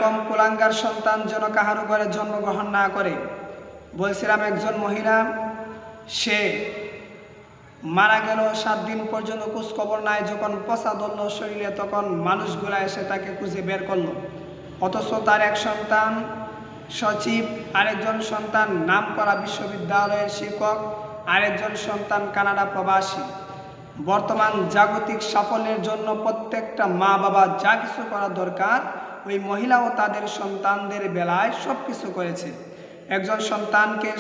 এরকম কুলাঙ্গার সন্তান যেন কাহারও ঘরে জন্মগ্রহণ না করে। বলছিলাম একজন মহিলা, সে মারা গেল, 7 দিন পর্যন্ত খোঁজ খবর নাই। যখন পচা ধরল শরীরে, তখন মানুষগুলা এসে তাকে খুঁজে বের করলো। অথচ তার এক সন্তান সচিব, আরেকজন সন্তান নামকরা বিশ্ববিদ্যালয়ের শিক্ষক, আরেকজন সন্তান কানাডা প্রবাসী। বর্তমান জাগতিক সাফল্যের জন্য প্রত্যেকটা মা বাবা যা কিছু করা দরকার, ওই মহিলাও তাদের সন্তানদের বেলায় সব কিছু করেছে। একজন সন্তানকে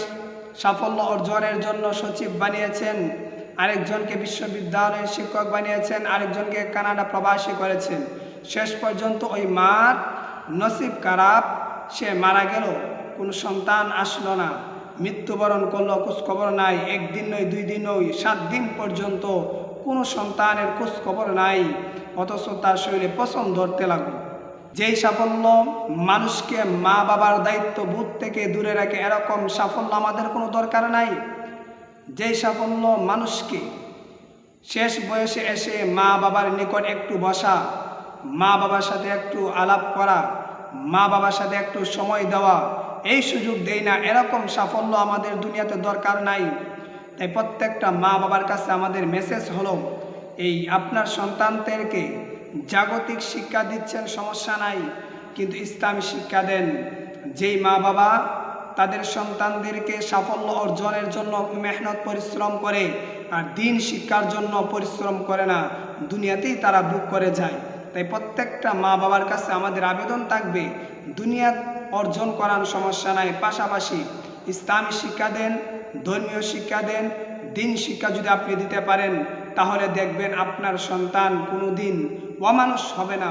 সাফল্য অর্জনের জন্য সচিব বানিয়েছেন, আরেকজনকে বিশ্ববিদ্যালয়ের শিক্ষক বানিয়েছেন, আরেকজনকে কানাডা প্রবাসী করেছেন। শেষ পর্যন্ত ওই মার নসিব খারাপ, সে মারা গেল, কোনো সন্তান আসলো না, মৃত্যুবরণ করলো, খোঁজখবর নাই। 1 দিন নয়, 2 দিন নয়, 7 দিন পর্যন্ত কোনো সন্তানের খোঁজখবর নাই। অথচ তার শরীরে পছন্দ ধরতে লাগলো। যেই সাফল্য মানুষকে মা বাবার দায়িত্ববোধ থেকে দূরে রাখে, এরকম সাফল্য আমাদের কোনো দরকার নাই। যেই সাফল্য মানুষকে শেষ বয়সে এসে মা বাবার নিকট একটু বসা, মা বাবার সাথে একটু আলাপ করা, মা বাবার সাথে একটু সময় দেওয়া, এই সুযোগ দেয় না, এরকম সাফল্য আমাদের দুনিয়াতে দরকার নাই। তাই প্রত্যেকটা মা বাবার কাছে আমাদের মেসেজ হলো, এই আপনার সন্তানদেরকে জাগতিক শিক্ষা দিচ্ছেন সমস্যা নাই, কিন্তু ইসলামী শিক্ষা দেন। যেই মা বাবা তাদের সন্তানদেরকে সাফল্য অর্জনের জন্য মেহনত পরিশ্রম করে আর দিন শিক্ষার জন্য পরিশ্রম করে না, দুনিয়াতেই তারা বুক করে যায়। তাই প্রত্যেকটা মা বাবার কাছে আমাদের আবেদন থাকবে, দুনিয়া অর্জন করার সমস্যা নাই, পাশাপাশি ইসলামী শিক্ষা দেন, ধর্মীয় শিক্ষা দেন। দিন শিক্ষা যদি আপনি দিতে পারেন, তাহলে দেখবেন আপনার সন্তান কোনো দিন অমানুষ হবে না।